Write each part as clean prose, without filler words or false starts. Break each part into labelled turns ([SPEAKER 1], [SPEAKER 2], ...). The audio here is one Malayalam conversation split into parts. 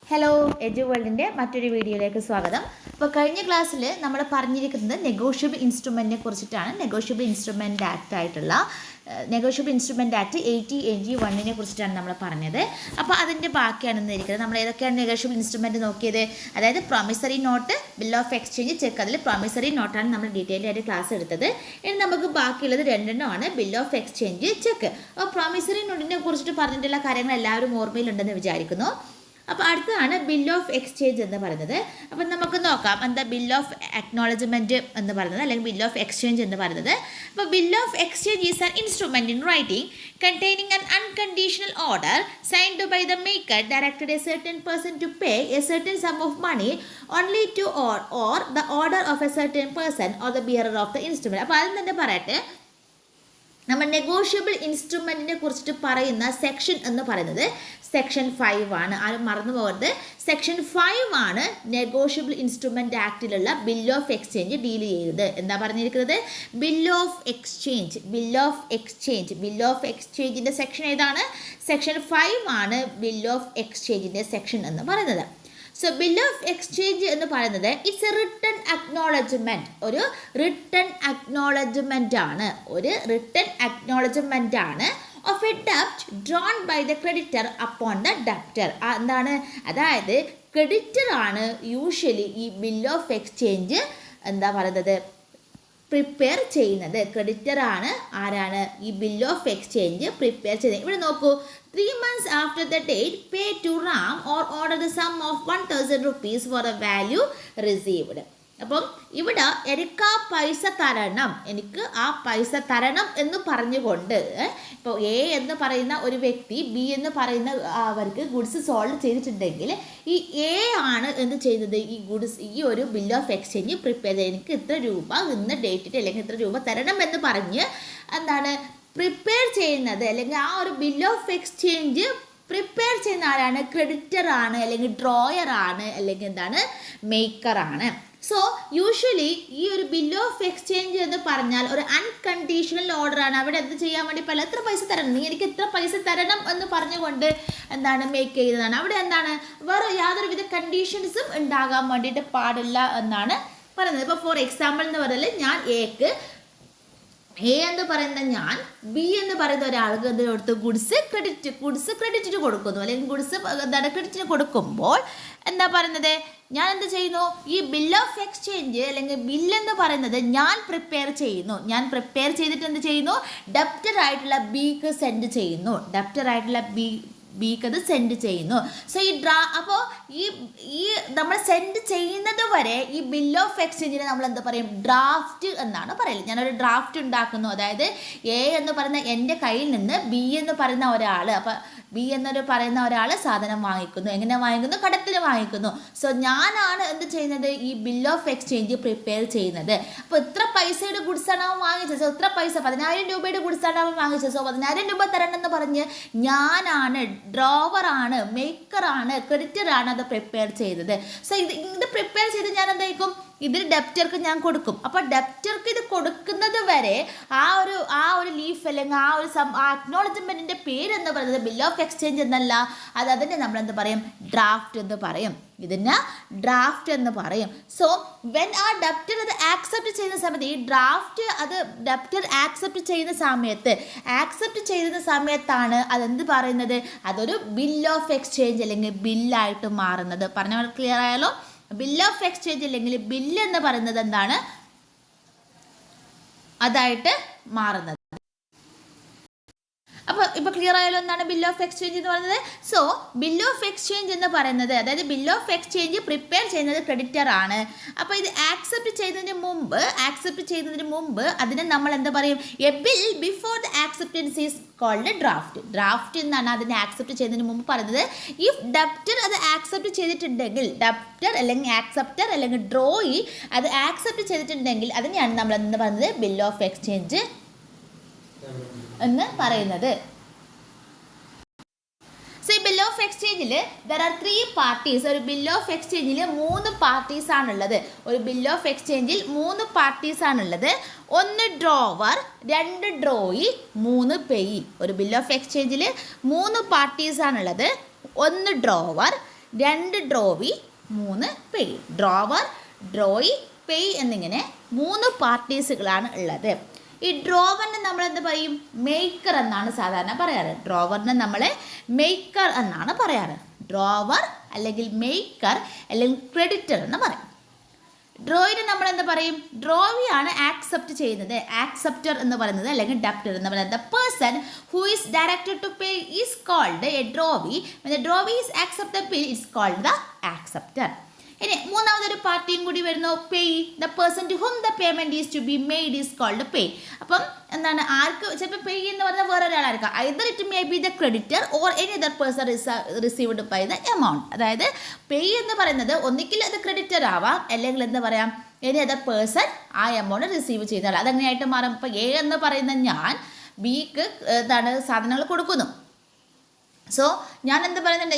[SPEAKER 1] ഹലോ എജു വേൾഡിൻ്റെ മറ്റൊരു വീഡിയോയിലേക്ക് സ്വാഗതം. അപ്പോൾ കഴിഞ്ഞ ക്ലാസ്സിൽ നമ്മൾ പറഞ്ഞിരിക്കുന്നത് നെഗോഷ്യബിൾ ഇൻസ്ട്രുമെൻറ്റിനെ കുറിച്ചിട്ടാണ്. നെഗോഷ്യബിൾ ഇൻസ്ട്രുമെൻ്റ് ആക്ട് ആയിട്ടുള്ള നെഗോഷ്യബിൾ ഇൻസ്ട്രുമെൻ്റ് ആക്ട് 80AG1 കുറിച്ചിട്ടാണ് നമ്മൾ പറഞ്ഞത്. അപ്പോൾ അതിൻ്റെ ബാക്കിയാണ് ഇരിക്കുന്നത്. നമ്മൾ ഏതൊക്കെയാണ് നെഗോഷ്യബിൾ ഇൻസ്ട്രുമെൻറ്റ് നോക്കിയത്? അതായത് promissory note, bill of exchange, check. അതിൽ പ്രോമിസറി നോട്ടാണ് നമ്മൾ ഡീറ്റെയിൽ ആയിട്ട് ക്ലാസ് എടുത്തത്. ഇനി നമുക്ക് ബാക്കിയുള്ളത് രണ്ടെണ്ണമാണ്, ബിൽ ഓഫ് എക്സ്ചേഞ്ച്, ചെക്ക്. അപ്പോൾ പ്രോമിസറി നോട്ടിനെ കുറിച്ചിട്ട് പറഞ്ഞിട്ടുള്ള കാര്യങ്ങൾ എല്ലാവരും ഓർമ്മയിലുണ്ടെന്ന് വിചാരിക്കുന്നു. അപ്പോൾ അടുത്തതാണ് ബിൽ ഓഫ് എക്സ്ചേഞ്ച് എന്ന് പറയുന്നത്. അപ്പം നമുക്ക് നോക്കാം എന്താ ബിൽ ഓഫ് അക്നോളജ്മെൻറ്റ് എന്ന് പറയുന്നത്, അല്ലെങ്കിൽ ബിൽ ഓഫ് എക്സ്ചേഞ്ച് എന്ന് പറയുന്നത്. അപ്പോൾ bill of exchange is an instrument in writing containing an unconditional order signed by the maker directed a certain person to pay a certain sum of money only to or the order of a certain person or the bearer of the instrument. അപ്പോൾ അതിൽ തന്നെ പറയട്ടെ, നമ്മൾ നെഗോഷ്യബിൾ ഇൻസ്ട്രുമെൻറ്റിനെ കുറിച്ചിട്ട് പറയുന്ന സെക്ഷൻ എന്ന് പറയുന്നത് സെക്ഷൻ 5 ആണ്. ആരും മറന്നു പോകരുത്. സെക്ഷൻ 5 ആണ് നെഗോഷ്യബിൾ ഇൻസ്ട്രുമെൻ്റ് ആക്ടിലുള്ള ബിൽ ഓഫ് എക്സ്ചേഞ്ച് ഡീൽ ചെയ്യുന്നത്. എന്താ പറഞ്ഞിരിക്കുന്നത്? Bill of exchange. Bill of exchange bill of എക്സ്ചേഞ്ചിൻ്റെ സെക്ഷൻ ഏതാണ്? സെക്ഷൻ 5 ആണ് ബിൽ ഓഫ് എക്സ്ചേഞ്ചിൻ്റെ സെക്ഷൻ എന്ന് പറയുന്നത്. സോ ബിൽ ഓഫ് എക്സ്ചേഞ്ച് എന്ന് പറയുന്നത് ഇറ്റ്സ് എ റിട്ടൺ അക്നോളജ്മെൻറ്റ്. ഒരു റിട്ടൺ അക്നോളജ്മെൻ്റ് ആണ്. ഒരു റിട്ടൺ അക്നോളജ്മെൻ്റ് ആണ് ഓഫ് എ ഡെപ്റ്റ് drawn by the creditor upon the debtor. എന്താണ്? അതായത് ക്രെഡിറ്റർ ആണ് യൂഷ്വലി ഈ ബിൽ ഓഫ് എക്സ്ചേഞ്ച് എന്താ പറയുന്നത് പ്രിപ്പയർ ചെയ്യുന്നത്. ക്രെഡിറ്റർ ആണ് ആരാണ് ഈ ബിൽ ഓഫ് എക്സ്ചേഞ്ച് പ്രിപ്പയർ ചെയ്യുന്നത്. ഇവിടെ നോക്കൂ, 3 months after the date pay to Ram or order the sum of 1000 rupees for the value received. അപ്പം ഇവിടെ എനിക്ക് ആ പൈസ തരണം, എനിക്ക് ആ പൈസ തരണം എന്ന് പറഞ്ഞുകൊണ്ട് ഇപ്പോൾ എ എന്ന് പറയുന്ന ഒരു വ്യക്തി ബി എന്ന് പറയുന്ന അവർക്ക് ഗുഡ്സ് സോൾവ് ചെയ്തിട്ടുണ്ടെങ്കിൽ ഈ എ ആണ് എന്ത് ചെയ്യുന്നത്? ഈ ഗുഡ്സ് ഈ ഒരു ബിൽ ഓഫ് എക്സ്ചേഞ്ച് പ്രിപ്പയർ ചെയ്ത് എനിക്ക് ഇത്ര രൂപ ഇന്ന് ഡേറ്റിൽ അല്ലെങ്കിൽ ഇത്ര രൂപ തരണം എന്ന് പറഞ്ഞ് എന്താണ് പ്രിപ്പയർ ചെയ്യുന്നത്, അല്ലെങ്കിൽ ആ ഒരു ബിൽ ഓഫ് എക്സ്ചേഞ്ച് പ്രിപ്പയർ ചെയ്യുന്ന ആരാണ്? ക്രെഡിറ്റർ ആണ്, അല്ലെങ്കിൽ ഡ്രോയർ ആണ്, അല്ലെങ്കിൽ എന്താണ് മേക്കർ ആണ്. സോ യൂഷ്വലി ഈ ഒരു ബിൽ ഓഫ് എക്സ്ചേഞ്ച് എന്ന് പറഞ്ഞാൽ ഒരു അൺകണ്ടീഷണൽ ഓർഡർ ആണ്. അവിടെ എന്ത് ചെയ്യാൻ വേണ്ടി പല എത്ര പൈസ തരണം, നീ എനിക്ക് ഇത്ര പൈസ തരണം എന്ന് പറഞ്ഞുകൊണ്ട് എന്താണ് മേക്ക് ചെയ്തതാണ്. അവിടെ എന്താണ് വേറെ യാതൊരുവിധ കണ്ടീഷൻസും ഉണ്ടാകാൻ വേണ്ടിയിട്ട് പാടില്ല എന്നാണ് പറയുന്നത്. ഇപ്പോൾ ഫോർ എക്സാമ്പിൾ എന്ന് പറഞ്ഞാൽ ഞാൻ എ എന്ന് പറയുന്ന ഞാൻ ബി എന്ന് പറയുന്ന ഒരാൾക്ക് എന്തിനടുത്ത് ഗുഡ്സ് ക്രെഡിറ്റിന് കൊടുക്കുന്നു, അല്ലെങ്കിൽ ഗുഡ്സ് എന്താണ് ക്രെഡിറ്റിന് കൊടുക്കുമ്പോൾ എന്താ പറയുന്നത്? ഞാൻ എന്ത് ചെയ്യുന്നു? ഈ ബിൽ ഓഫ് എക്സ്ചേഞ്ച് അല്ലെങ്കിൽ ബില്ലെന്ന് പറയുന്നത് ഞാൻ പ്രിപ്പയർ ചെയ്യുന്നു. ഞാൻ പ്രിപ്പയർ ചെയ്തിട്ട് എന്ത് ചെയ്യുന്നു? ഡെപ്റ്റർ ആയിട്ടുള്ള ബിക്ക് സെൻഡ് ചെയ്യുന്നു. ഡെപ്റ്റർ ആയിട്ടുള്ള ബിക്ക് അത് സെൻഡ് ചെയ്യുന്നു. സോ അപ്പോൾ ഈ നമ്മൾ സെൻഡ് ചെയ്യുന്നത് വരെ ഈ ബിൽ ഓഫ് എക്സ്ചേഞ്ചിനെ നമ്മൾ എന്താ പറയും? ഡ്രാഫ്റ്റ് എന്നാണ് പറയുന്നത്. ഞാനൊരു ഡ്രാഫ്റ്റ് ഉണ്ടാക്കുന്നു. അതായത് എ എന്ന് പറയുന്ന എൻ്റെ കയ്യിൽ നിന്ന് ബി എന്ന് പറയുന്ന ഒരാൾ, അപ്പോൾ ബി എന്നൊരു പറയുന്ന ഒരാൾ സാധനം വാങ്ങിക്കുന്നു. എങ്ങനെ വാങ്ങിക്കുന്നു? കടത്തിന് വാങ്ങിക്കുന്നു. സോ ഞാനാണ് എന്ത് ചെയ്യുന്നത്? ഈ ബിൽ ഓഫ് എക്സ്ചേഞ്ച് പ്രിപ്പയർ ചെയ്യുന്നത്. അപ്പോൾ ഇത്ര പൈസയുടെ ഗുഡ്സാണ് അവൻ വാങ്ങിച്ചത്. സോ ഇത്ര പൈസ 10000 രൂപയുടെ ഗുഡ്സാണ് അവൻ വാങ്ങിച്ചത്. സോ 10000 രൂപ തരണമെന്ന് പറഞ്ഞ് ഞാനാണ്, ഡ്രോവറാണ്, മേക്കറാണ്, ക്രെഡിറ്ററാണ് അത് പ്രിപ്പയർ ചെയ്തത്. സോ ഇത് പ്രിപ്പയർ ചെയ്ത് ഞാൻ എന്തായിരിക്കും? ഇതിന് ഡെപ്റ്റർക്ക് ഞാൻ കൊടുക്കും. അപ്പോൾ ഡെപ്റ്റർക്ക് ഇത് കൊടുക്കുന്നത് വരെ ആ ഒരു ലീഫ് അല്ലെങ്കിൽ ആ ഒരു അക്നോളജ്മെൻറ്റിൻ്റെ പേരെന്ന് പറയുന്നത് ബിൽ ഓഫ് എക്സ്ചേഞ്ച് എന്നല്ല, അതിനെ നമ്മളെന്ത് പറയും? ഡ്രാഫ്റ്റ് എന്ന് പറയും. ഇതിന് ഡ്രാഫ്റ്റ് എന്ന് പറയും. സോ വെൻ ആ ഡെപ്റ്റർ അത് ആക്സെപ്റ്റ് ചെയ്യുന്ന സമയത്ത്, ഈ ഡ്രാഫ്റ്റ് അത് ഡെപ്റ്റർ ആക്സെപ്റ്റ് ചെയ്യുന്ന സമയത്താണ് അതെന്ത് പറയുന്നത്? അതൊരു ബിൽ ഓഫ് എക്സ്ചേഞ്ച് അല്ലെങ്കിൽ ബില്ലായിട്ട് മാറുന്നത്. പറഞ്ഞ ക്ലിയർ ആയാലോ? ബിൽ ഓഫ് എക്സ്ചേഞ്ച് അല്ലെങ്കിൽ ബില്ല് എന്ന് പറയുന്നത് എന്താണ്? അതായിട്ട് മാറുന്നത്. അപ്പോൾ ഇപ്പോൾ ക്ലിയർ ആയാലും എന്താണ് ബിൽ ഓഫ് എക്സ്ചേഞ്ച് എന്ന് പറയുന്നത്? സോ ബിൽ ഓഫ് എക്സ്ചേഞ്ച് എന്ന് പറയുന്നത്, അതായത് ബിൽ ഓഫ് എക്സ്ചേഞ്ച് പ്രിപ്പയർ ചെയ്യുന്നത് ക്രെഡിറ്റർ ആണ്. അപ്പോൾ ഇത് ആക്സെപ്റ്റ് ചെയ്യുന്നതിന് മുമ്പ് അതിനെ നമ്മൾ എന്താ പറയും? A bill before the acceptance is called draft. Draft എന്നാണ് അതിനെ ആക്സെപ്റ്റ് ചെയ്യുന്നതിന് മുമ്പ് പറയുന്നത്. ഇഫ് ഡെപ്റ്റർ അത് ആക്സെപ്റ്റ് ചെയ്തിട്ടുണ്ടെങ്കിൽ, ഡെപ്റ്റർ അല്ലെങ്കിൽ ആക്സെപ്റ്റർ അല്ലെങ്കിൽ ഡ്രോയി അത് ആക്സെപ്റ്റ് ചെയ്തിട്ടുണ്ടെങ്കിൽ അതിനെയാണ് നമ്മൾ എന്ന് പറയുന്നത് ബിൽ ഓഫ് എക്സ്ചേഞ്ച് എന്ന് പറയുന്നത്. സോ ഈ ബിൽ ഓഫ് എക്സ്ചേഞ്ചിൽ ദർ ആർ 3 പാർട്ടീസ്. ഒരു ബിൽ ഓഫ് എക്സ്ചേഞ്ചിൽ 3 പാർട്ടീസ് ആണുള്ളത്. ഒരു ബിൽ ഓഫ് എക്സ്ചേഞ്ചിൽ 3 പാർട്ടീസ് ആണുള്ളത്. 1 ഡ്രോവർ, 2 ഡ്രോയി, 3 പേയി. ഒരു ബിൽ ഓഫ് എക്സ്ചേഞ്ചിൽ 3 പാർട്ടീസ് ആണുള്ളത്. 1 ഡ്രോവർ, 2 ഡ്രോവി 3 പേയ്. ഡ്രോവർ, ഡ്രോയി, പേയ് എന്നിങ്ങനെ 3 പാർട്ടീസുകളാണ് ഉള്ളത്. ഈ ഡ്രോവറിനെ നമ്മൾ എന്ത് പറയും? മേക്കർ എന്നാണ് സാധാരണ പറയാറ്. ഡ്രോവറിനെ നമ്മൾ മേക്കർ എന്നാണ് പറയാറ്. ഡ്രോവർ അല്ലെങ്കിൽ മേക്കർ അല്ലെങ്കിൽ ക്രെഡിറ്റർ എന്ന് പറയും. ഡ്രോയിനെ നമ്മൾ എന്താ പറയും? ഡ്രോവിയാണ് ആക്സെപ്റ്റ് ചെയ്യുന്നത്. ആക്സെപ്റ്റർ എന്ന് പറയുന്നത് അല്ലെങ്കിൽ ഡെപ്റ്റർ എന്ന് പറയുന്നത്. The person who is directed to pay is called a drawee. The drawee is accept the bill is called the acceptor. ഇനി മൂന്നാമതൊരു പാർട്ടിയും കൂടി വരുന്നു, payee. The person to whom the payment is to be made is called payee. അപ്പം എന്താണ്? ആർക്ക് ചിലപ്പോൾ പേയ് എന്ന് പറഞ്ഞാൽ വേറെ ഒരാളായിരിക്കാം. Either it may be the creditor or any other person received by the amount. അതായത് പേയ് എന്ന് പറയുന്നത് ഒന്നിക്കിൽ അത് ക്രെഡിറ്റർ ആവാം, അല്ലെങ്കിൽ എന്താ പറയാം, എനി അതർ പേഴ്സൺ ആ എമൗണ്ട് റിസീവ് ചെയ്താൽ അതെങ്ങനെയായിട്ട് മാറും? ഇപ്പോൾ എ എന്ന് പറയുന്ന ഞാൻ ബിക്ക് എന്താണ് സാധനങ്ങൾ കൊടുക്കുന്നു. സോ ഞാൻ എന്ത് പറയുന്നുണ്ട്?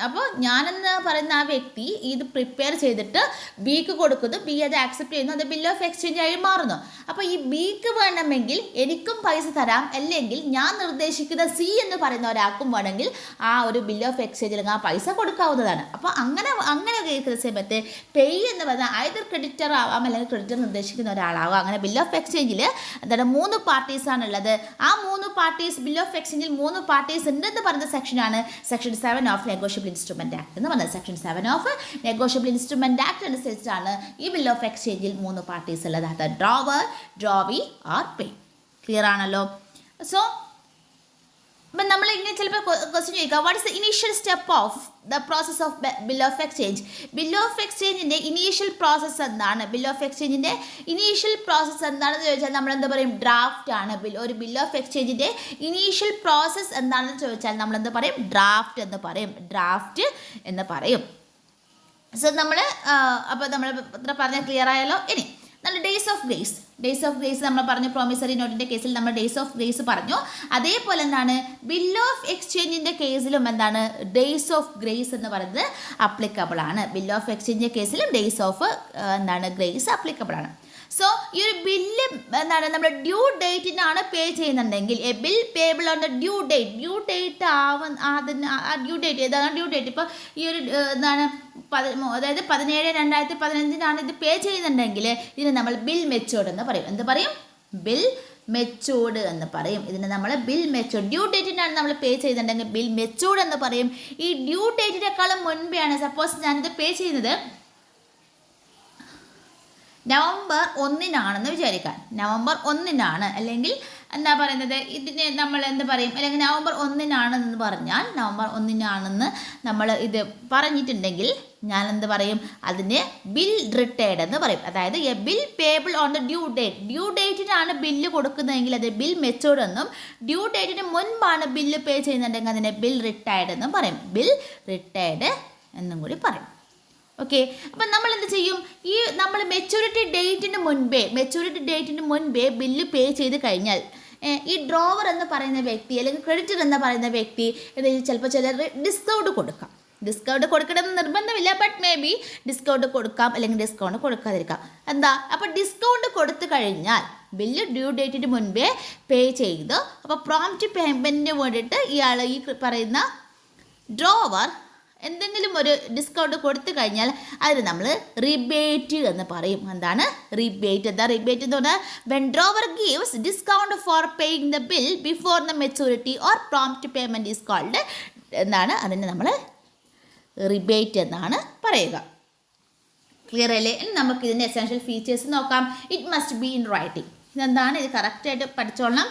[SPEAKER 1] അപ്പോൾ ഞാനെന്ന് പറയുന്ന ആ വ്യക്തി ഇത് പ്രിപ്പയർ ചെയ്തിട്ട് ബിക്ക് കൊടുക്കുന്നു. ബി അത് ആക്സെപ്റ്റ് ചെയ്യുന്നു. അത് ബിൽ ഓഫ് എക്സ്ചേഞ്ച് ആയി മാറുന്നു. അപ്പോൾ ഈ ബിക്ക് വേണമെങ്കിൽ എനിക്കും പൈസ തരാം, അല്ലെങ്കിൽ ഞാൻ നിർദ്ദേശിക്കുന്ന സി എന്ന് പറയുന്ന ഒരാൾക്കും വേണമെങ്കിൽ ആ ഒരു ബിൽ ഓഫ് എക്സ്ചേഞ്ചിൽ ആ പൈസ കൊടുക്കാവുന്നതാണ്. അപ്പോൾ അങ്ങനെ കേൾക്കുന്ന സമയത്ത് പേയ് എന്ന് പറഞ്ഞാൽ ഐദർ ക്രെഡിറ്റർ ആവാം, അല്ലെങ്കിൽ ക്രെഡിറ്റർ നിർദ്ദേശിക്കുന്ന ഒരാളാവാം. അങ്ങനെ ബിൽ ഓഫ് എക്സ്ചേഞ്ചിൽ എന്താണ് 3 പാർട്ടീസാണുള്ളത്. ആ 3 പാർട്ടീസ് ബിൽ ഓഫ് എക്സ്ചേഞ്ചിൽ 3 പാർട്ടീസ് ഉണ്ടെന്ന് പറയുന്ന സെക്ഷനാണ് section 7 of negotiable instrument act എന്ന് പറയുന്നത്. Section 7 of negotiable instrument act അനുസരിച്ചാണ് ഈ ബിൽ ഓഫ് എക്സ്ചേഞ്ചിൽ 3 പാർട്ടീസ് ഉള്ളത്. അത് drawer, drawee or pay. Clear ആണല്ലോ? സോ അപ്പം നമ്മൾ ഇങ്ങനെ ചിലപ്പോൾ ക്വസ്റ്റ്യൻ ചോദിക്കാം, what is the initial step of the process of bill of exchange? Bill of എക്സ്ചേഞ്ചിൻ്റെ ഇനീഷ്യൽ പ്രോസസ്സ് എന്താണ്? ബിൽ ഓഫ് എക്സ്ചേഞ്ചിൻ്റെ ഇനീഷ്യൽ പ്രോസസ്സ് എന്താണെന്ന് ചോദിച്ചാൽ നമ്മൾ എന്താ പറയും? ഡ്രാഫ്റ്റ് ആണ്. ഒരു ബിൽ ഓഫ് എക്സ്ചേഞ്ചിൻ്റെ ഇനീഷ്യൽ പ്രോസസ്സ് എന്താണെന്ന് ചോദിച്ചാൽ നമ്മൾ എന്താ പറയും? ഡ്രാഫ്റ്റ് എന്ന് പറയും. ഡ്രാഫ്റ്റ് എന്ന് പറയും. സോ നമ്മൾ അപ്പോൾ നമ്മൾ ഇത്ര പറഞ്ഞാൽ ക്ലിയർ ആയല്ലോ. ഇനി നമ്മൾ ഡേയ്സ് ഓഫ് ഗ്രേസ് നമ്മൾ പറഞ്ഞു. പ്രോമിസറി നോട്ടിൻ്റെ കേസിൽ നമ്മൾ ഡേയ്സ് ഓഫ് ഗ്രേസ് പറഞ്ഞു. അതേപോലെ എന്താണ് ബിൽ ഓഫ് എക്സ്ചേഞ്ചിൻ്റെ കേസിലും എന്താണ് ഡേയ്സ് ഓഫ് ഗ്രേസ് എന്ന് പറയുന്നത് അപ്ലിക്കബിൾ ആണ്. ബിൽ ഓഫ് എക്സ്ചേഞ്ചിൻ്റെ കേസിലും ഡേയ്സ് ഓഫ് എന്താണ് ഗ്രേസ് അപ്ലിക്കബിൾ ആണ്. സോ ഈ ഒരു ബില്ല് എന്താണ് നമ്മൾ ഡ്യൂ ഡേറ്റിനാണ് പേ ചെയ്യുന്നുണ്ടെങ്കിൽ A bill payable on the due date due date ഏതാണ് ഡ്യൂ ഡേറ്റ്? ഇപ്പോൾ ഈ ഒരു എന്താണ് അതായത് 17/2015 ഇത് പേ ചെയ്യുന്നുണ്ടെങ്കിൽ ഇതിന് നമ്മൾ ബിൽ മെച്ചൂർഡ് എന്ന് പറയും. എന്ത് പറയും? ബിൽ മെച്ചൂർഡ് എന്ന് പറയും. ഇതിന് നമ്മൾ ബിൽ മെച്ചൂർഡ്. ഡ്യൂ ഡേറ്റിനാണ് നമ്മൾ പേ ചെയ്യുന്നുണ്ടെങ്കിൽ ബിൽ മെച്ചൂർഡ് എന്ന് പറയും. ഈ ഡ്യൂ ഡേറ്റിനേക്കാളും മുൻപെയാണ് സപ്പോസ് ഞാനിത് പേ ചെയ്യുന്നത് നവംബർ 1 വിചാരിക്കാം. നവംബർ 1 അല്ലെങ്കിൽ എന്താ പറയുന്നത്, ഇതിനെ നമ്മൾ എന്ത് പറയും? അല്ലെങ്കിൽ നവംബർ 1 പറഞ്ഞാൽ നവംബർ 1 നമ്മൾ ഇത് പറഞ്ഞിട്ടുണ്ടെങ്കിൽ ഞാൻ എന്ത് പറയും? അതിന് ബിൽ റിട്ടേർഡ് എന്ന് പറയും. അതായത് a bill payable on the due date. Due ഡേറ്റിനാണ് ബില്ല് കൊടുക്കുന്നതെങ്കിൽ അത് ബിൽ മെച്ചൂർഡ് എന്നും, ഡ്യൂ ഡേറ്റിന് മുൻപാണ് ബില്ല് പേ ചെയ്യുന്നുണ്ടെങ്കിൽ അതിനെ ബിൽ റിട്ടയർഡ് എന്നും പറയും. ബിൽ റിട്ടയർഡ് എന്നും കൂടി പറയും. ഓക്കെ. അപ്പം നമ്മൾ എന്ത് ചെയ്യും? ഈ നമ്മൾ മെച്ചൂരിറ്റി ഡേറ്റിന് മുൻപേ ബില്ല് പേ ചെയ്ത് കഴിഞ്ഞാൽ ഈ ഡ്രോവർ എന്ന് പറയുന്ന വ്യക്തി അല്ലെങ്കിൽ ക്രെഡിറ്റർ എന്ന് പറയുന്ന വ്യക്തി ചിലപ്പോൾ ചിലർ ഡിസ്കൗണ്ട് കൊടുക്കാം. ഡിസ്കൗണ്ട് കൊടുക്കണമെന്ന് നിർബന്ധമില്ല, ബട്ട് മേ ബി ഡിസ്കൗണ്ട് കൊടുക്കാം, അല്ലെങ്കിൽ ഡിസ്കൗണ്ട് കൊടുക്കാതിരിക്കാം. എന്താ? അപ്പോൾ ഡിസ്കൗണ്ട് കൊടുത്തു കഴിഞ്ഞാൽ ബില്ല് ഡ്യൂ ഡേറ്റിന് മുൻപേ പേ ചെയ്തു. അപ്പോൾ പ്രോംപ്റ്റ് പേയ്മെൻറ്റിന് വേണ്ടിയിട്ട് ഇയാൾ ഈ പറയുന്ന ഡ്രോവർ എന്തെങ്കിലും ഒരു ഡിസ്കൗണ്ട് കൊടുത്തു കഴിഞ്ഞാൽ അതിന് നമ്മൾ റിബേറ്റ് എന്ന് പറയും. എന്താണ് റിബേറ്റ്? എന്താ റിബേറ്റ് എന്ന് പറഞ്ഞാൽ when drawer gives discount for paying the bill before the maturity or prompt payment is called എന്താണ്? അതിന് നമ്മൾ റിബേറ്റ് എന്നാണ് പറയുക. ക്ലിയർ അല്ലേ? നമുക്ക് ഇതിൻ്റെ എസെൻഷ്യൽ ഫീച്ചേഴ്സ് നോക്കാം. It must be in writing. ഇതെന്താണ്? ഇത് കറക്റ്റായിട്ട് പഠിച്ചോളണം.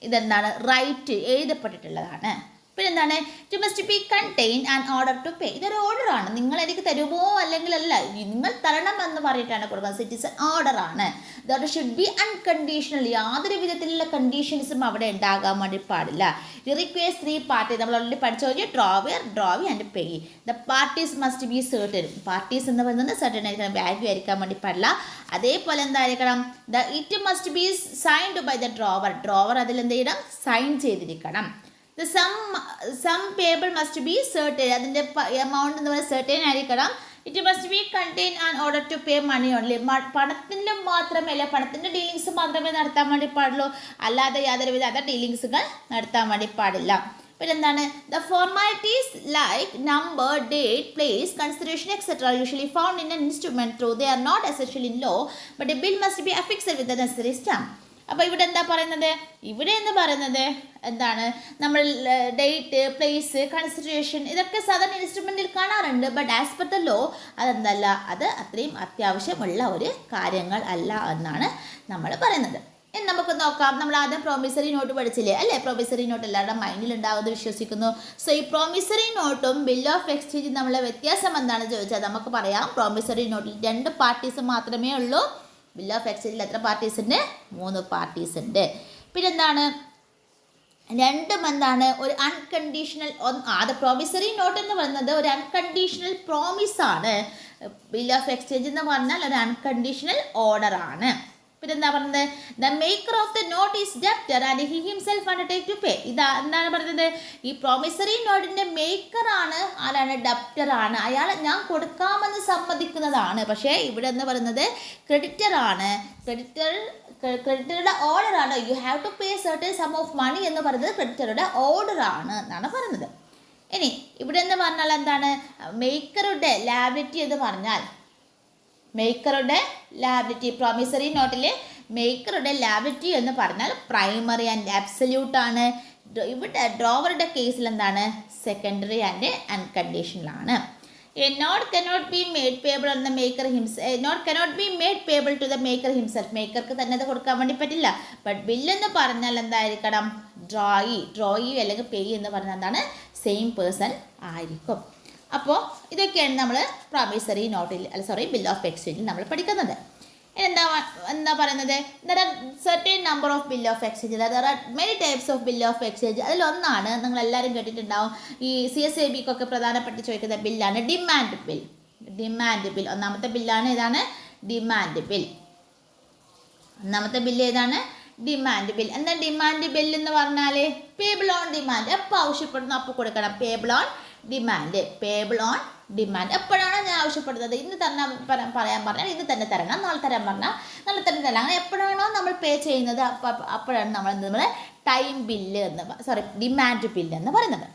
[SPEAKER 1] ഇതെന്താണ് റൈറ്റ് എഴുതപ്പെട്ടിട്ടുള്ളതാണ്. പിന്നെ എന്താണ്? It must be contain and order to pay. ഇതൊരു ഓർഡറാണ്. നിങ്ങൾ എനിക്ക് തരുമോ അല്ലെങ്കിൽ അല്ല, നിങ്ങൾ തരണം എന്ന് പറഞ്ഞിട്ടാണ് കൊടുക്കുന്നത്. ഇറ്റ് ഈസ് എൻ ഓർഡറാണ്. That should be unconditional. യാതൊരു വിധത്തിലുള്ള കണ്ടീഷൻസും അവിടെ ഉണ്ടാകാൻ വേണ്ടി പാടില്ല. It requires 3 party. നമ്മൾ ഓൾറെഡി പഠിച്ചു കഴിഞ്ഞാൽ drawer, drawee and pay. The parties must be certain. Parties എന്ന് പറയുന്നത് സർട്ടൻ ആയിരിക്കണം, വാല്യൂ ആയിരിക്കാൻ വേണ്ടി പാടില്ല. അതേപോലെ എന്തായിരിക്കണം? It must be signed by the drawer. Drawer അതിൽ എന്ത് ചെയ്യണം? സൈൻ ചെയ്തിരിക്കണം. The sum payable must be certain. അതിൻ്റെ എമൗണ്ട് എന്ന് പറയുന്നത് certain ആയിരിക്കണം. It must be contained and order to pay money only. പണത്തിൻ്റെ മാത്രമല്ല, പണത്തിൻ്റെ ഡീലിങ്സ് മാത്രമേ നടത്താൻ വേണ്ടി പാടുള്ളൂ, അല്ലാതെ യാതൊരു വിധ അതർ ഡീലിങ്സുകൾ നടത്താൻ വേണ്ടി പാടില്ല. പിന്നെന്താണ് the formalities like number, date, place, consideration etcetera usually found in an instrument through they are not essential in law but a bill must be affixed with the necessary stamp. അപ്പോൾ ഇവിടെ എന്താ പറയുന്നത്, ഇവിടെ എന്ന് പറയുന്നത് എന്താണ്, നമ്മൾ ഡേറ്റ്, പ്ലേസ്, കൺസിഡറേഷൻ ഇതൊക്കെ സാധാരണ ഇൻസ്ട്രുമെൻറ്റിൽ കാണാറുണ്ട്. But as per the law അതെന്തല്ല, അത് അത്രയും അത്യാവശ്യമുള്ള ഒരു കാര്യങ്ങൾ അല്ല എന്നാണ് നമ്മൾ പറയുന്നത്. ഇനി നമുക്ക് നോക്കാം. നമ്മൾ ആദ്യം പ്രോമിസറി നോട്ട് പഠിച്ചില്ലേ അല്ലേ? പ്രോമിസറി നോട്ട് എല്ലാവരുടെ മൈൻഡിൽ ഉണ്ടാവുമെന്ന് വിശ്വസിക്കുന്നു. സോ ഈ പ്രോമിസറി നോട്ടും ബിൽ ഓഫ് എക്സ്ചേഞ്ചും തമ്മിലുള്ള വ്യത്യാസം എന്താണെന്ന് ചോദിച്ചാൽ നമുക്ക് പറയാം, പ്രോമിസറി നോട്ടിൽ 2 പാർട്ടീസ് മാത്രമേ ഉള്ളൂ. ബിൽ ഓഫ് എക്സ്ചേഞ്ചിൽ എത്ര പാർട്ടീസ് ഉണ്ട്? 3 പാർട്ടീസ് ഉണ്ട്. പിന്നെന്താണ്, രണ്ടും എന്താണ്, ഒരു അൺകണ്ടീഷണൽ, അത് പ്രോമിസറി നോട്ട് എന്ന് പറയുന്നത് ഒരു അൺകണ്ടീഷണൽ പ്രോമിസ് ആണ്. ബിൽ ഓഫ് എക്സ്ചേഞ്ച് എന്ന് പറഞ്ഞാൽ ഒരു അൺകണ്ടീഷണൽ ഓർഡർ ആണ്. പിന്നെന്താ പറയുന്നത്, the maker of the note is debtor and he himself undertake to pay. ഇതാ എന്താണ് പറയുന്നത്, ഈ പ്രോമിസറി നോട്ടിന്റെ മേക്കർ ആണ് ആരാണ്? ഡെപ്റ്റർ ആണ്. അയാൾ ഞാൻ കൊടുക്കാമെന്ന് സമ്മതിക്കുന്നതാണ്. പക്ഷേ ഇവിടെ എന്ന് പറയുന്നത് ക്രെഡിറ്റർ ആണ്. ക്രെഡിറ്ററുടെ ഓർഡർ ആണ്. You have to pay certain sum of money എന്ന് പറയുന്നത് ക്രെഡിറ്ററുടെ ഓർഡർ ആണ് എന്നാണ് പറയുന്നത്. ഇനി ഇവിടെ എന്ന് പറഞ്ഞാൽ എന്താണ്, മേക്കറുടെ ലാബിലിറ്റി എന്ന് പറഞ്ഞാൽ, മേക്കറുടെ ലാബിലിറ്റി പ്രോമിസറി നോട്ടിൽ മേക്കറുടെ ലാബിലിറ്റി എന്ന് പറഞ്ഞാൽ പ്രൈമറി ആൻഡ് അബ്സല്യൂട്ട് ആണ്. ഇവിടെ ഡ്രോവറുടെ കേസിൽ എന്താണ്, സെക്കൻഡറി ആൻഡ് അൺകണ്ടീഷണൽ ആണ്. A note cannot be made payable on the maker himself. A note cannot be made payable to the maker himself. മേക്കർക്ക് തന്നെ അത് കൊടുക്കാൻ വേണ്ടി പറ്റില്ല. ബട്ട് ബില്ലെന്ന് പറഞ്ഞാൽ എന്തായിരിക്കണം, ഡ്രോയി അല്ലെങ്കിൽ പേ എന്ന് പറഞ്ഞാൽ എന്താണ്, സെയിം പേഴ്സൺ ആയിരിക്കും. അപ്പോൾ ഇതൊക്കെയാണ് നമ്മൾ പ്രോമിസറി നോട്ടിൽ ബിൽ ഓഫ് എക്സ്ചേഞ്ചിൽ നമ്മൾ പഠിക്കുന്നത്. എന്താ പറയുന്നത്, there are certain number of bill of exchange, there are many types of bill of exchange. അതിലൊന്നാണ് നിങ്ങളെല്ലാവരും കേട്ടിട്ടുണ്ടാവും, ഈ CSABക്കൊക്കെ പ്രധാനപ്പെട്ട് ചോദിക്കുന്ന ബില്ലാണ് ഡിമാൻഡ് ബിൽ. ഒന്നാമത്തെ ബില്ലാണ് ഏതാണ്, ഡിമാൻഡ് ബിൽ. ഒന്നാമത്തെ ബില്ല് ഏതാണ്, ഡിമാൻഡ് ബിൽ. എന്താ ഡിമാൻഡ് ബിൽ എന്ന് പറഞ്ഞാൽ, പേബിൾ ഓൺ ഡിമാൻഡ്. എപ്പോൾ ആവശ്യപ്പെടുന്നു അപ്പോൾ കൊടുക്കണം. പേബിൾ ഓൺ ഡിമാൻഡ് എപ്പോഴാണോ ഞാൻ ആവശ്യപ്പെടുന്നത്, ഇന്ന് തന്നെ പറയാൻ പറഞ്ഞാൽ ഇന്ന് തന്നെ തരണം, നാളെ തരാൻ പറഞ്ഞാൽ നാളെ തന്നെ തരണം. അങ്ങനെ എപ്പോഴാണോ നമ്മൾ പേ ചെയ്യുന്നത് അപ്പോഴാണ് നമ്മൾ ടൈം ബില്ല് ഡിമാൻഡ് ബില്ല് എന്ന് പറയുന്നത്.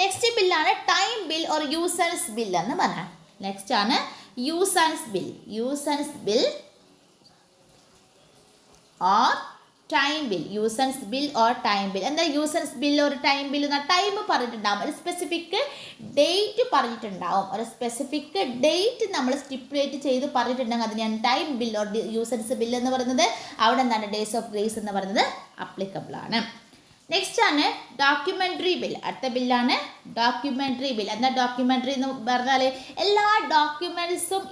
[SPEAKER 1] നെക്സ്റ്റ് ബില്ലാണ് ടൈം ബിൽ ഓർ യൂസൻസ് ബിൽ എന്ന് പറഞ്ഞാൽ. നെക്സ്റ്റ് ആണ് യൂസൻസ് ബിൽ ഓർ ടൈം ബിൽ. എന്താ യൂസൻസ് ബിൽ ഒരു ടൈം ബിൽ എന്ന ടൈം പറഞ്ഞിട്ടുണ്ടാവും, ഒരു സ്പെസിഫിക് ഡേറ്റ് പറഞ്ഞിട്ടുണ്ടാവും. ഒരു സ്പെസിഫിക് ഡേറ്റ് നമ്മൾ സ്റ്റിപ്പുലേറ്റ് ചെയ്ത് പറഞ്ഞിട്ടുണ്ടെങ്കിൽ അതിനെയാണ് ടൈം ബിൽ ഓർ യൂസൻസ് ബിൽ എന്ന് പറയുന്നത്. അവിടെ എന്താണ്, ഡേയ്സ് ഓഫ് ഗ്രേസ് എന്ന് പറയുന്നത് അപ്ലിക്കബിൾ ആണ്. നെക്സ്റ്റ് ആണ് ഡോക്യുമെൻ്ററി ബിൽ. അടുത്ത ബില്ലാണ് ഡോക്യുമെൻ്ററി ബിൽ. എന്താ ഡോക്യുമെൻ്ററി എന്ന് പറഞ്ഞാൽ, എല്ലാ ഡോക്യുമെൻറ്റ്സും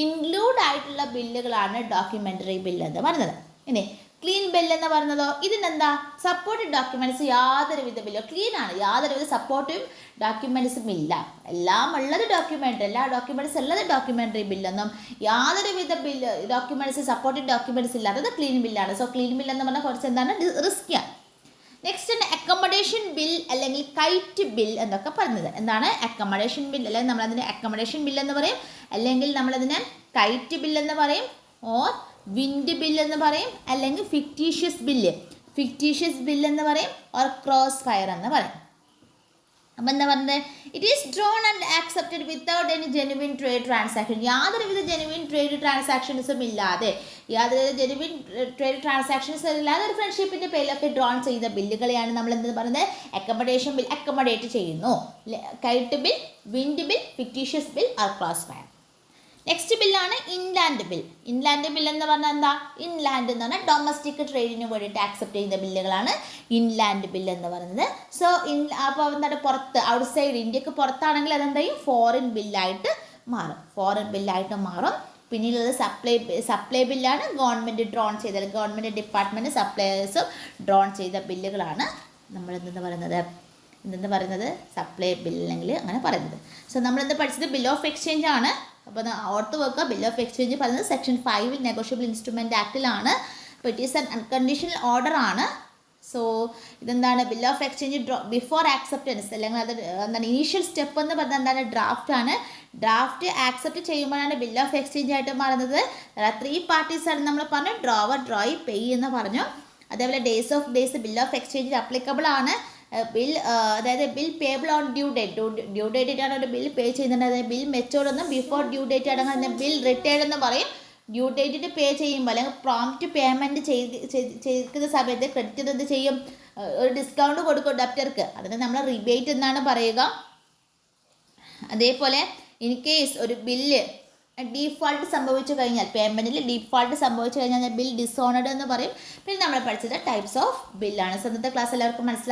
[SPEAKER 1] ഇൻക്ലൂഡ് ആയിട്ടുള്ള ബില്ലുകളാണ് ഡോക്യുമെൻ്ററി ബിൽ എന്ന് പറയുന്നത്. ഇനി ക്ലീൻ ബിൽ എന്ന് പറയുന്നതോ, ഇതിനെന്താ, സപ്പോർട്ടീവ് ഡോക്യുമെൻറ്റ്സ് യാതൊരുവിധ ബില്ലോ ക്ലീൻ ആണ്, യാതൊരുവിധ സപ്പോർട്ടീവ് ഡോക്യുമെൻറ്റ്സും ഇല്ല. എല്ലാം ഉള്ളത് എല്ലാ ഡോക്യുമെൻറ്റ്സ് ഉള്ളത് ഡോക്യുമെൻ്ററി ബില്ലെന്നും, യാതൊരുവിധ ഡോക്യുമെൻറ്റ്സ് സപ്പോർട്ടീവ് ഡോക്യുമെൻറ്റ്സ് ഇല്ലാത്തത് ക്ലീൻ ബില്ലാണ്. സോ ക്ലീൻ ബിൽ എന്ന് പറഞ്ഞാൽ കുറച്ച് എന്താണ്, റിസ്ക്കിയാണ്. നെക്സ്റ്റ് ആണ് അക്കോമഡേഷൻ ബിൽ അല്ലെങ്കിൽ കൈറ്റ് ബിൽ എന്നൊക്കെ പറയുന്നത്. എന്താണ് അക്കോമഡേഷൻ ബിൽ, അല്ലെങ്കിൽ നമ്മളതിന് അക്കോമഡേഷൻ ബിൽ എന്ന് പറയും, അല്ലെങ്കിൽ നമ്മളതിനെ കൈറ്റ് ബിൽ എന്ന് പറയും, ഓർ വിൻഡ് ബിൽ എന്ന് പറയും, അല്ലെങ്കിൽ ഫിക്റ്റീഷ്യസ് ബിൽ എന്ന് പറയും, ഓർ ക്രോസ് ഫയർ എന്ന് പറയും. അപ്പം എന്താ പറയുന്നത്, it is drawn and accepted without any genuine trade transaction. യാതൊരുവിധ ജെനുവിൻ ട്രേഡ് ട്രാൻസാക്ഷൻസും ഇല്ലാതെ ഒരു ഫ്രണ്ട്ഷിപ്പിൻ്റെ പേരിലൊക്കെ ഡ്രോൺ ചെയ്ത ബില്ലുകളെയാണ് നമ്മൾ എന്ത് പറയുന്നത്, അക്കോമഡേഷൻ ബിൽ. അക്കോമഡേറ്റ് ചെയ്യുന്നു. KITE bill, wind bill, fictitious bill, or cross fire. Next ബില്ലാണ് ഇൻലാൻഡ് ബിൽ. എന്ന് പറഞ്ഞാൽ എന്താ, ഇൻലാൻഡ് എന്ന് പറഞ്ഞാൽ ഡൊമസ്റ്റിക് ട്രേഡിന് വേണ്ടിയിട്ട് ആക്സെപ്റ്റ് ചെയ്യുന്ന ബില്ലുകളാണ് ഇൻലാൻഡ് ബിൽ എന്ന് പറയുന്നത്. സോ അപ്പോൾ എന്താണ്, പുറത്ത് ഔട്ട്സൈഡ് ഇന്ത്യക്ക് പുറത്താണെങ്കിൽ അതെന്തായും ഫോറിൻ ബില്ലായിട്ട് മാറും. പിന്നീടുള്ളത് സപ്ലൈ ബില്ലാണ്. ഗവൺമെൻറ് ഡിപ്പാർട്ട്മെൻറ്റ് സപ്ലൈയേഴ്സും ഡ്രോൺ ചെയ്ത ബില്ലുകളാണ് നമ്മൾ എന്തെന്ന് പറയുന്നത് സപ്ലൈ ബിൽ അല്ലെങ്കിൽ അങ്ങനെ പറയുന്നത്. സോ നമ്മളെന്ത് പഠിച്ചത്, ബിൽ ഓഫ് എക്സ്ചേഞ്ച് ആണ്. അപ്പോൾ ഓർത്ത് വെക്കുക, ബിൽ ഓഫ് എക്സ്ചേഞ്ച് പറയുന്നത് സെക്ഷൻ 5 നെഗോഷ്യബിൾ ഇൻസ്ട്രുമെൻ്റ് ആക്ടിലാണ്. അപ്പോൾ it is an unconditional order ആണ്. സോ ഇതെന്താണ്, bill of exchange before acceptance അല്ലെങ്കിൽ അത് എന്താണ് ഇനീഷ്യൽ സ്റ്റെപ്പ് എന്ന് പറഞ്ഞാൽ എന്താണ്, ഡ്രാഫ്റ്റ് ഡ്രാഫ്റ്റ് ആക്സെപ്റ്റ് ചെയ്യുമ്പോഴാണ് ബിൽ ഓഫ് എക്സ്ചേഞ്ച് ആയിട്ട് മാറുന്നത്. 3 പാർട്ടീസ് ആണ് നമ്മൾ പറഞ്ഞു, ഡ്രോവർ, ഡ്രോയി, പേ എന്ന് പറഞ്ഞു. അതേപോലെ ഡേയ്സ് ബിൽ ഓഫ് എക്സ്ചേഞ്ചിൽ അപ്ലിക്കബിൾ ആണ്. ബിൽ അതായത് ബിൽ പേബിൾ ഓൺ ഡ്യൂ ഡേറ്റിനാണ് ഒരു ബിൽ പേ ചെയ്യുന്നുണ്ട്. അതായത് ബിൽ മെച്ചോർഡ് എന്നും ബിഫോർ ഡ്യൂ ഡേറ്റ് ആണെങ്കിൽ അതിനെ ബിൽ റിട്ടേൺ എന്ന് പറയും. ഡ്യൂ ഡേറ്റിന് പേ ചെയ്യുമ്പോൾ അല്ലെങ്കിൽ പ്രോംപ്റ്റ് പേയ്മെൻറ്റ് ചെയ്യുന്ന സമയത്ത് ക്രെഡിറ്റർ എന്ത് ചെയ്യും, ഒരു ഡിസ്കൗണ്ട് കൊടുക്കും ഡെപ്റ്റർക്ക്. അതിന് നമ്മൾ റിബേറ്റ് എന്നാണ് പറയുക. അതേപോലെ ഇൻ കേസ് ഒരു ബില്ല് ഡീഫോൾട്ട് സംഭവിച്ചു കഴിഞ്ഞാൽ, പേയ്മെൻറ്റിൽ ഡീഫോൾട്ട് സംഭവിച്ചു കഴിഞ്ഞാൽ ബിൽ ഡിസോണർഡ് എന്ന് പറയും. പിന്നെ നമ്മൾ പഠിച്ചത് ടൈപ്സ് ഓഫ് ബില്ലാണ്. ഇന്നത്തെ ക്ലാസ് എല്ലാവർക്കും മനസ്സിലായി.